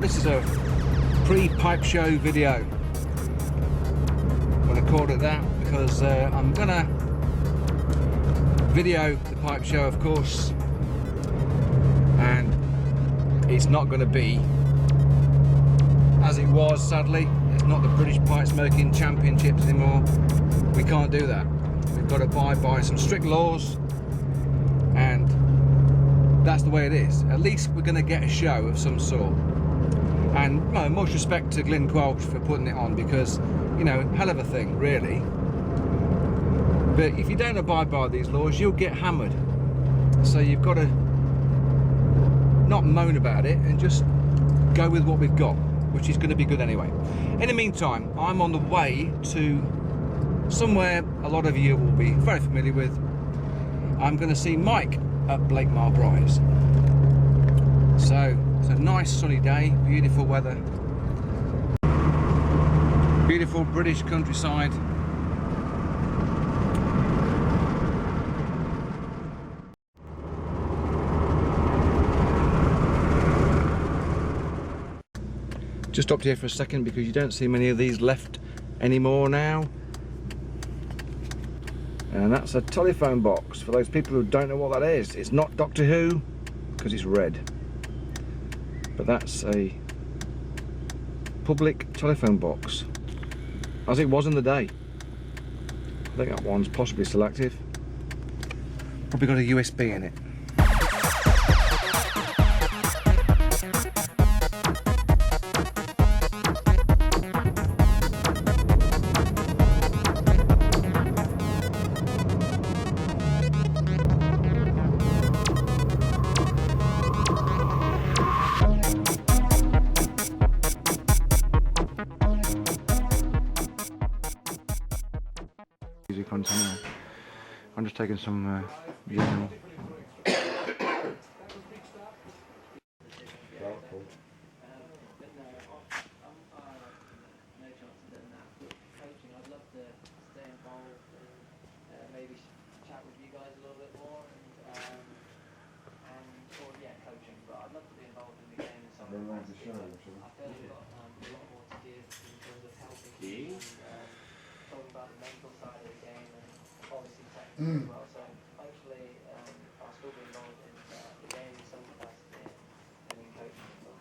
this is a pre-pipe show video. I'm going to call it that because I'm going to video the pipe show, of course, and it's not going to be as it was, sadly. It's not the British Pipe Smoking Championships anymore. We can't do that. We've got to abide by some strict laws, and that's the way it is. At least we're going to get a show of some sort. And well, much respect to Glyn Quelch for putting it on, because, you know, hell of a thing, really. But if you don't abide by these laws, you'll get hammered. So you've got to not moan about it and just go with what we've got, which is going to be good anyway. In the meantime, I'm on the way to somewhere a lot of you will be very familiar with. I'm going to see Mike at Blakemar Briars. So it's a nice sunny day, beautiful weather, beautiful British countryside. Just stopped here for a second because you don't see many of these left anymore now. And that's a telephone box. For those people who don't know what that is, it's not Doctor Who because it's red. But that's a public telephone box, as it was in the day. I think that one's possibly selective. Probably got a USB in it. Content. I'm just taking some general. So hopefully I'll still be involved in the game in some capacity and in coaching as well.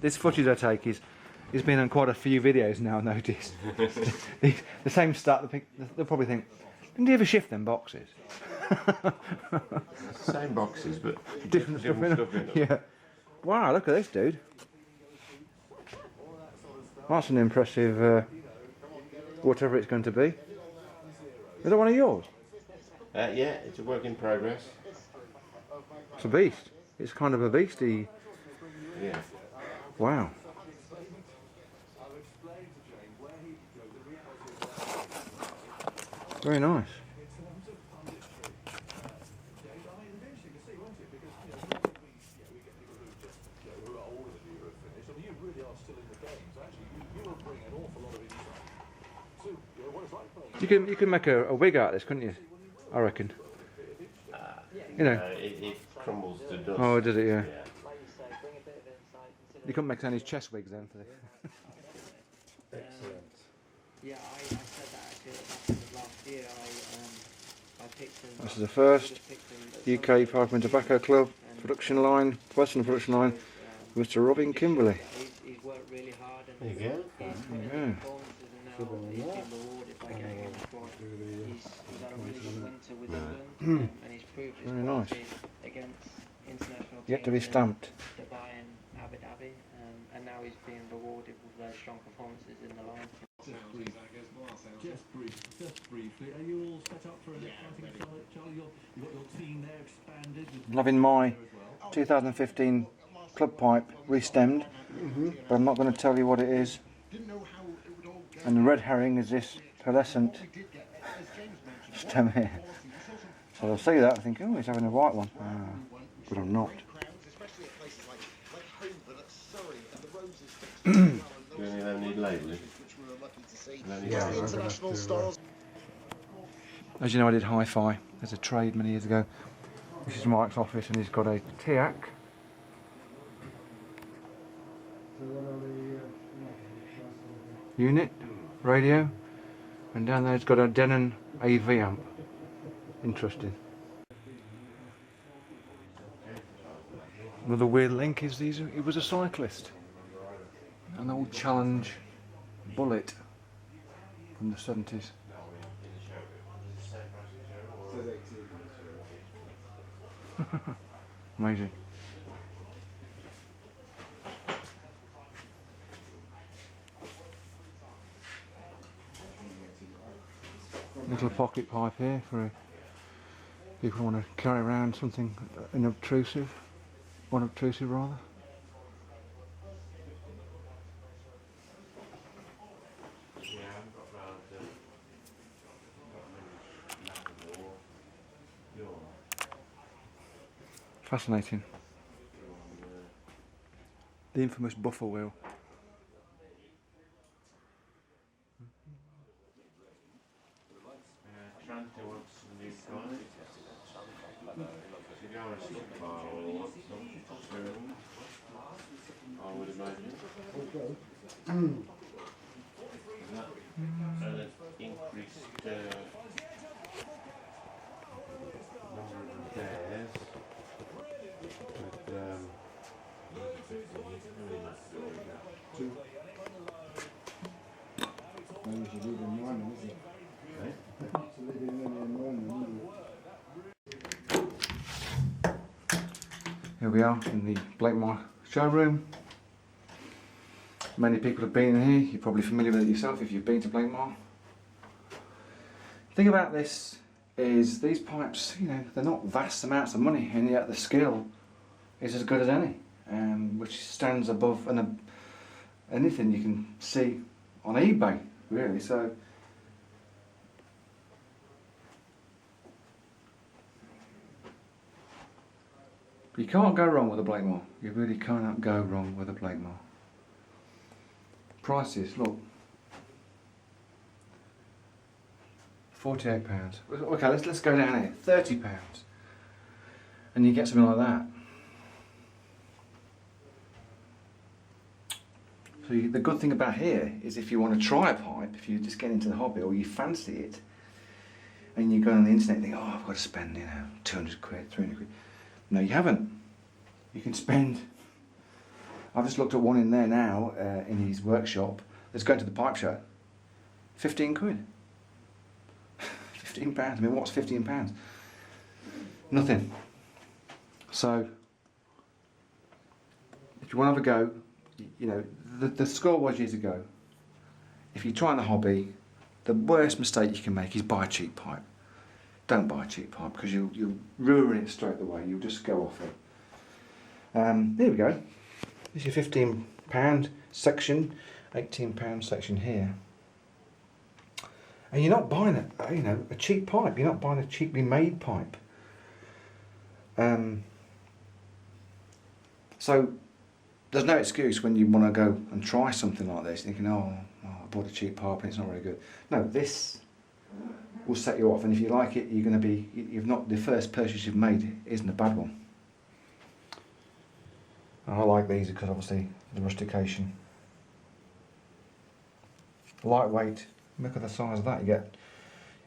This footage I take is been on quite a few videos now, I noticed. the same start, they'll probably think, didn't he ever shift them boxes? Same boxes, but different stuff in them. Yeah. Wow, look at this dude. That's an impressive, whatever it's going to be. Is that one of yours? Yeah, it's a work in progress. It's a beast. It's kind of a beastie. Yeah. Wow. Very nice. You can make a wig out of this, couldn't you? I reckon. You know. It crumbles to dust. Oh, does it? Yeah. Yeah. You couldn't make any chest wigs then for this. Excellent. Yeah, I said that actually last year. I picked them. This is the first UK Pipe and Tobacco Club production line, Western production line, Mr. Robin Kimberley. He's worked really hard. There you go. Yeah. He's been rewarded by getting in the squad. He's had a really good winter with England, and he's proved his quality against international teams. Yet to be stamped. Dubai and Abu Dhabi, and now he's being rewarded with very strong performances in the line. Just briefly, are you all set up for an exciting start, Charlie? You've got your team there expanded. I'm having my 2015 club pipe re-stemmed, but I'm not going to tell you what it is. And the red herring is this pearlescent stem here. So I'll see that and think, oh, he's having a white one. But I'm not. Do any of them need labelling? As you know, I did hi-fi as a trade many years ago. This is Mike's office, and he's got a Tnanks unit, radio, and down there it's got a Denon AV amp. Interesting. Another weird link is he was a cyclist. An old Challenge Bullet from the 70s. Amazing. Little pocket pipe here for people who want to carry around something unobtrusive rather. Fascinating. The infamous buffer wheel. Tranta wants some new cars. To go on a stockpile or something, I would imagine. And an increased number of repairs. Here we are in the Blakemar showroom. Many people have been in here. You're probably familiar with it yourself if you've been to Blakemar. The thing about this is these pipes, you know, they're not vast amounts of money, and yet the skill is as good as any, which stands above anything you can see on eBay, really. So you can't go wrong with a Blakemar. You really cannot go wrong with a Blakemar. Prices, look. £48. Okay, let's go down here. £30. And you get something like that. So the good thing about here is if you want to try a pipe, if you just get into the hobby or you fancy it, and you go on the internet and think, oh, I've got to spend, 200 quid, 300 quid. No, you haven't. You can spend, I've just looked at one in there now, in his workshop, that's going to the pipe show. 15 quid. £15. I mean, what's £15? Nothing. So, if you want to have a go, the score was years ago. If you're trying the hobby, the worst mistake you can make is buy a cheap pipe. Don't buy a cheap pipe because you'll ruin it straight away. You'll just go off it. There we go. This is your £15 section, £18 section here. And you're not buying a cheap pipe. You're not buying a cheaply made pipe. So there's no excuse when you want to go and try something like this, thinking, oh, I bought a cheap pipe and it's not very good. No, this will set you off, and if you like it, you're going to be. The first purchase you've made isn't a bad one. And I like these because obviously the rustication, lightweight. Look at the size of that you get.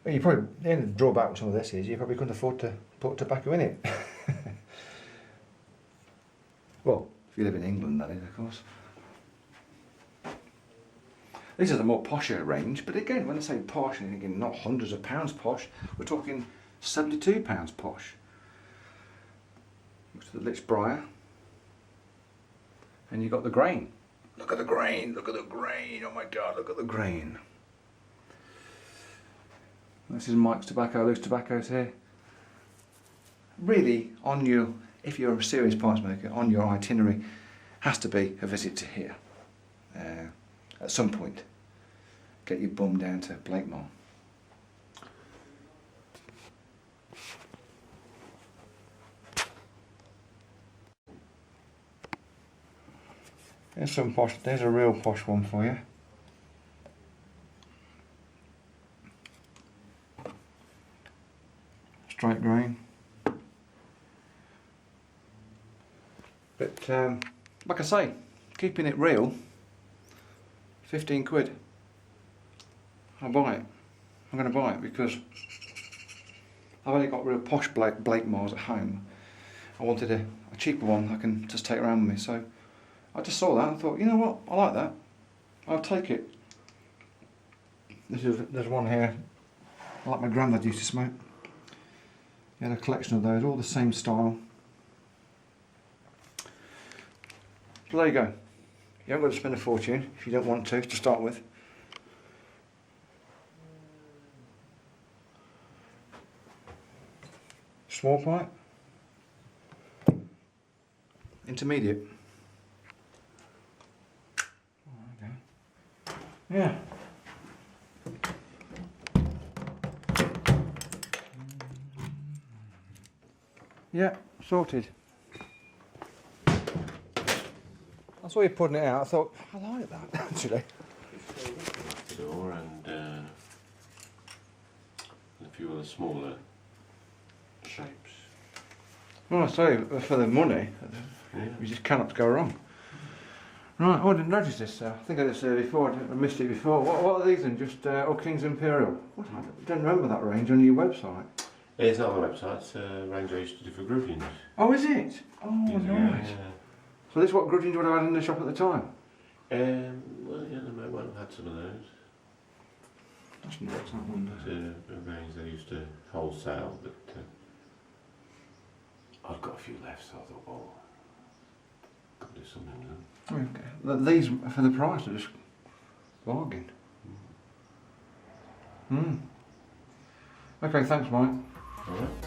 Well, you probably, the only drawback with some of this is you probably couldn't afford to put tobacco in it. Well, if you live in England, that is, of course. This is a more posher range, but again, when I say posh, I'm thinking not hundreds of pounds posh, we're talking £72 posh. Looks to the Blakemar Briar. And you've got the grain. Look at the grain, look at the grain, oh my god, look at the grain. This is Mike's Tobacco, loose tobaccos here. Really, if you're a serious pipe smoker, on your itinerary has to be a visit to here. At some point. Get your bum down to Blakemar. There's a real posh one for you. Straight grain. But like I say, keeping it real, 15 quid. I'll buy it. I'm going to buy it because I've only got real posh Blakemars at home. I wanted a cheaper one I can just take around with me, so I just saw that and thought, you know what, I like that. I'll take it. There's one here, like my granddad used to smoke. He had a collection of those, all the same style. So there you go. You haven't got to spend a fortune if you don't want to start with. Small pipe. Intermediate. Oh, okay. Yeah. Yeah, sorted. I saw you putting it out, I thought, I like that actually. Door and a few other smaller shapes. Well, I say, for the money, you just cannot go wrong. Right, oh, I didn't notice this. I think I did say before, I missed it before. What are these then? Just King's Imperial? What? I don't remember that range on your website. It's not on the website, it's a range I used to do for Grudgeons. Oh, is it? Oh, nice. Yeah. So this is what Grudgeons would have had in the shop at the time? Well, yeah, they might well have had some of those. That's an excellent one. It's a range they used to wholesale, but I've got a few left, so I thought, well, could do something with them. Okay. These, for the price, are just bargain. Okay, thanks, Mike. Alright.